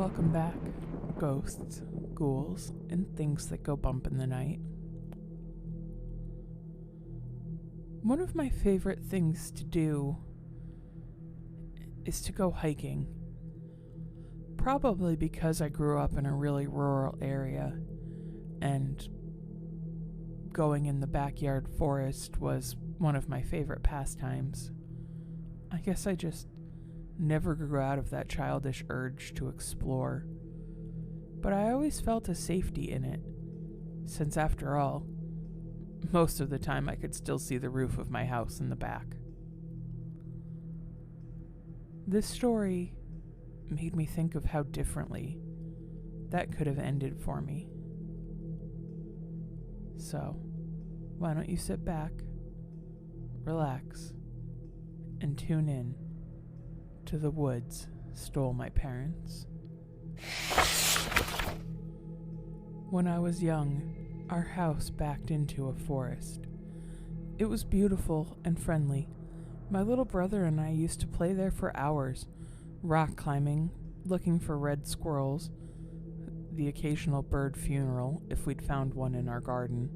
Welcome back, ghosts, ghouls, and things that go bump in the night. One of my favorite things to do is to go hiking. Probably because I grew up in a really rural area and going in the backyard forest was one of my favorite pastimes. I guess I just never grew out of that childish urge to explore. But I always felt a safety in it, since after all, most of the time I could still see the roof of my house in the back. This story made me think of how differently that could have ended for me. So, why don't you sit back, relax, and tune in to The Woods Stole My Parents. When I was young, our house backed into a forest. It was beautiful and friendly. My little brother and I used to play there for hours, rock climbing, looking for red squirrels, the occasional bird funeral if we'd found one in our garden.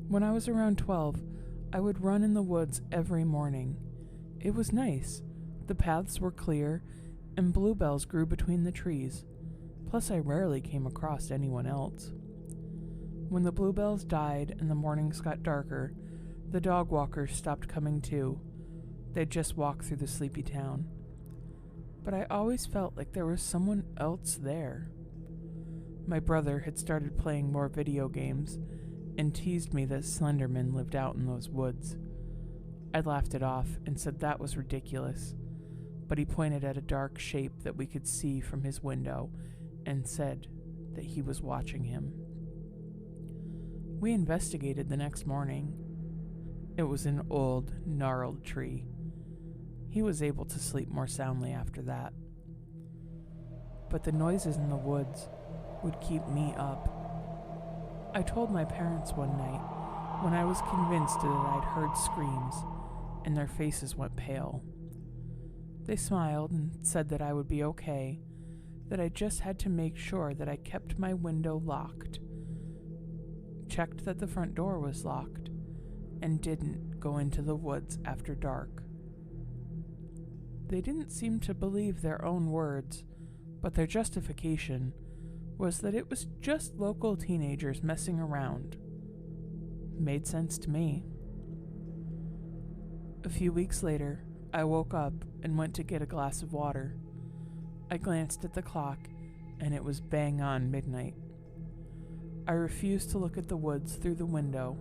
When I was around 12, I would run in the woods every morning. It was nice. The paths were clear, and bluebells grew between the trees. Plus, I rarely came across anyone else. When the bluebells died and the mornings got darker, the dog walkers stopped coming too. They'd just walk through the sleepy town. But I always felt like there was someone else there. My brother had started playing more video games and teased me that Slenderman lived out in those woods. I laughed it off and said that was ridiculous, but he pointed at a dark shape that we could see from his window and said that he was watching him. We investigated the next morning. It was an old, gnarled tree. He was able to sleep more soundly after that. But the noises in the woods would keep me up. I told my parents one night when I was convinced that I'd heard screams, and their faces went pale. They smiled and said that I would be okay, that I just had to make sure that I kept my window locked, checked that the front door was locked, and didn't go into the woods after dark. They didn't seem to believe their own words, but their justification was that it was just local teenagers messing around. Made sense to me. A few weeks later, I woke up and went to get a glass of water. I glanced at the clock, and it was bang on midnight. I refused to look at the woods through the window.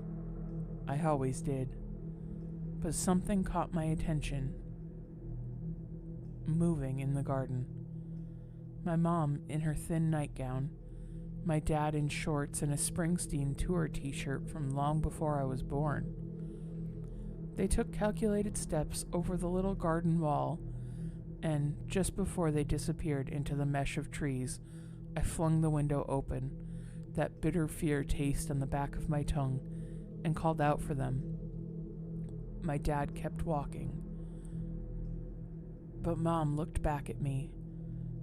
I always did. But something caught my attention, moving in the garden. My mom in her thin nightgown, my dad in shorts and a Springsteen tour t-shirt from long before I was born. They took calculated steps over the little garden wall, and just before they disappeared into the mesh of trees, I flung the window open, that bitter fear taste on the back of my tongue, and called out for them. My dad kept walking, but Mom looked back at me.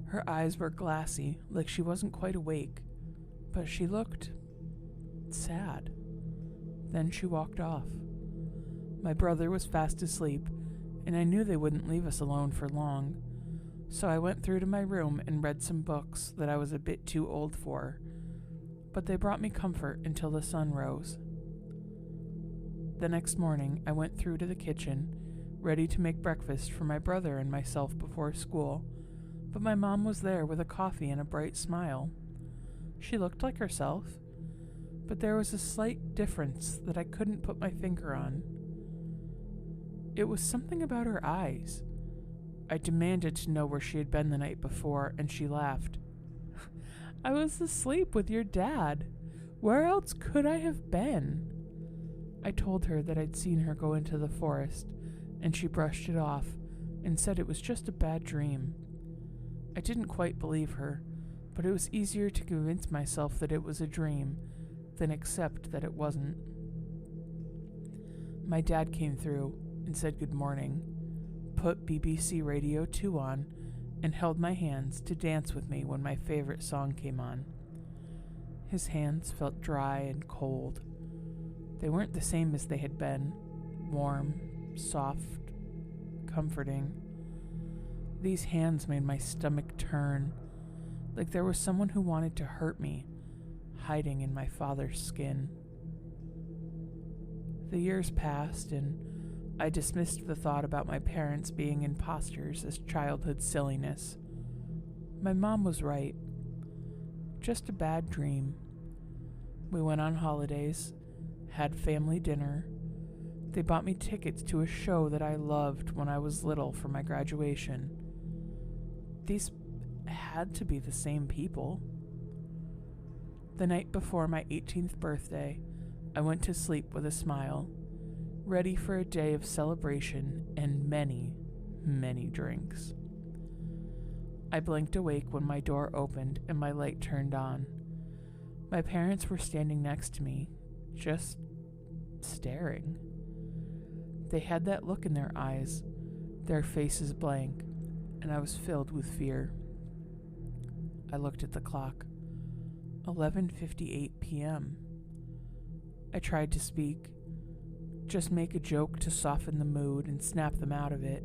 Her eyes were glassy, like she wasn't quite awake, but she looked sad. Then she walked off. My brother was fast asleep, and I knew they wouldn't leave us alone for long, so I went through to my room and read some books that I was a bit too old for, but they brought me comfort until the sun rose. The next morning, I went through to the kitchen, ready to make breakfast for my brother and myself before school, but my mom was there with a coffee and a bright smile. She looked like herself, but there was a slight difference that I couldn't put my finger on. It was something about her eyes. I demanded to know where she had been the night before, and she laughed. I was asleep with your dad. Where else could I have been? I told her that I'd seen her go into the forest, and she brushed it off and said it was just a bad dream. I didn't quite believe her, but it was easier to convince myself that it was a dream than accept that it wasn't. My dad came through and said good morning, put BBC Radio 2 on, and held my hands to dance with me when my favorite song came on. His hands felt dry and cold. They weren't the same as they had been, warm, soft, comforting. These hands made my stomach turn, like there was someone who wanted to hurt me, hiding in my father's skin. The years passed, and I dismissed the thought about my parents being imposters as childhood silliness. My mom was right. Just a bad dream. We went on holidays, had family dinner. They bought me tickets to a show that I loved when I was little for my graduation. These had to be the same people. The night before my 18th birthday, I went to sleep with a smile, ready for a day of celebration and many, many drinks. I blinked awake when my door opened and my light turned on. My parents were standing next to me, just staring. They had that look in their eyes, their faces blank, and I was filled with fear. I looked at the clock. 11:58 p.m. I tried to speak, just make a joke to soften the mood and snap them out of it,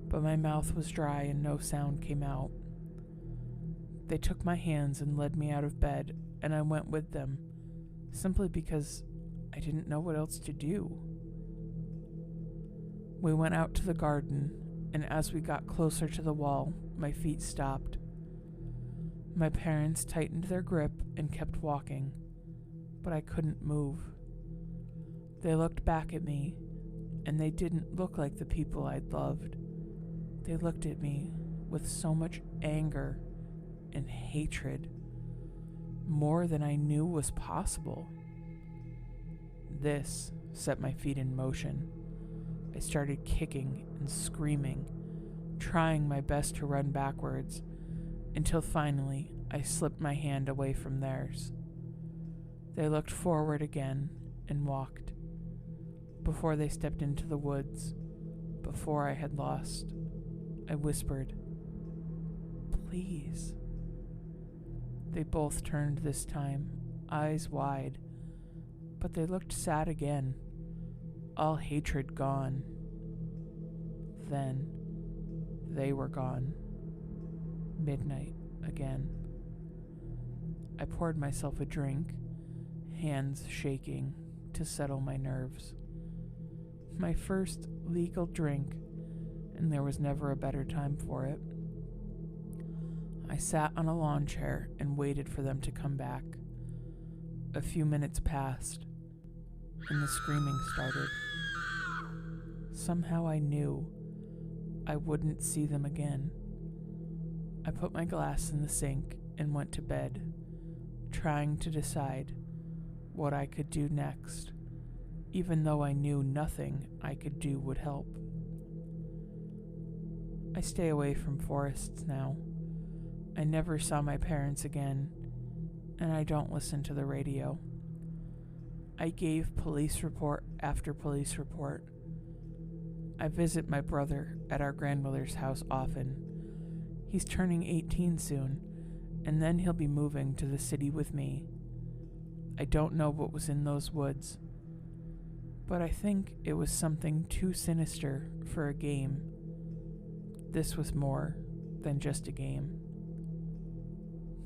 but my mouth was dry and no sound came out. They took my hands and led me out of bed, and I went with them, simply because I didn't know what else to do. We went out to the garden, and as we got closer to the wall, my feet stopped. My parents tightened their grip and kept walking, but I couldn't move. They looked back at me, and they didn't look like the people I'd loved. They looked at me with so much anger and hatred, more than I knew was possible. This set my feet in motion. I started kicking and screaming, trying my best to run backwards, until finally I slipped my hand away from theirs. They looked forward again and walked. Before they stepped into the woods, before I had lost, I whispered, "Please." They both turned this time, eyes wide, but they looked sad again, all hatred gone. Then they were gone. Midnight again. I poured myself a drink, hands shaking, to settle my nerves. My first legal drink, and there was never a better time for it. I sat on a lawn chair and waited for them to come back. A few minutes passed, and the screaming started. Somehow I knew I wouldn't see them again. I put my glass in the sink and went to bed, trying to decide what I could do next, even though I knew nothing I could do would help. I stay away from forests now. I never saw my parents again, and I don't listen to the radio. I gave police report after police report. I visit my brother at our grandmother's house often. He's turning 18 soon, and then he'll be moving to the city with me. I don't know what was in those woods, but I think it was something too sinister for a game. This was more than just a game.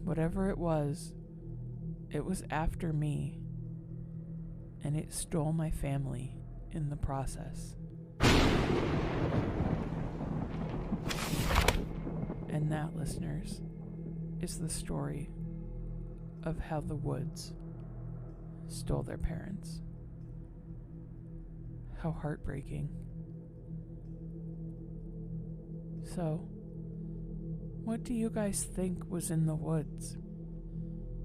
Whatever it was after me, and it stole my family in the process. And that, listeners, is the story of how the woods stole their parents. How heartbreaking. So, what do you guys think was in the woods?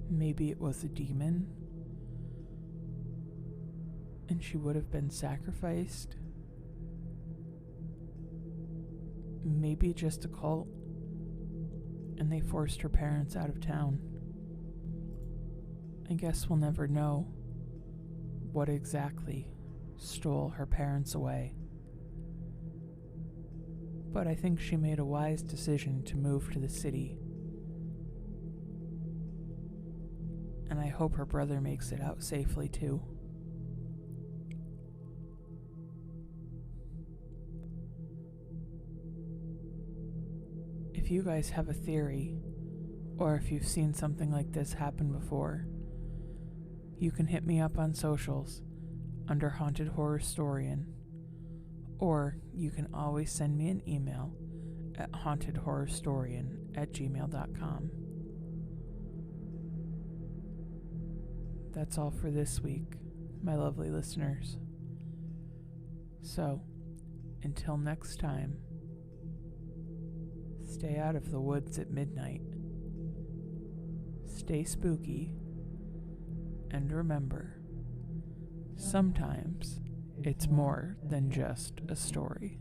Maybe it was a demon, and she would have been sacrificed. Maybe just a cult, and they forced her parents out of town. I guess we'll never know what exactly stole her parents away. but I think she made a wise decision to move to the city. And I hope her brother makes it out safely too. If you guys have a theory, or if you've seen something like this happen before, you can hit me up on socials under Haunted Horrorstorian, or you can always send me an email at hauntedhorrorstorian@gmail.com. That's all for this week, my lovely listeners. So, until next time, stay out of the woods at midnight, stay spooky, and remember, sometimes it's more than just a story.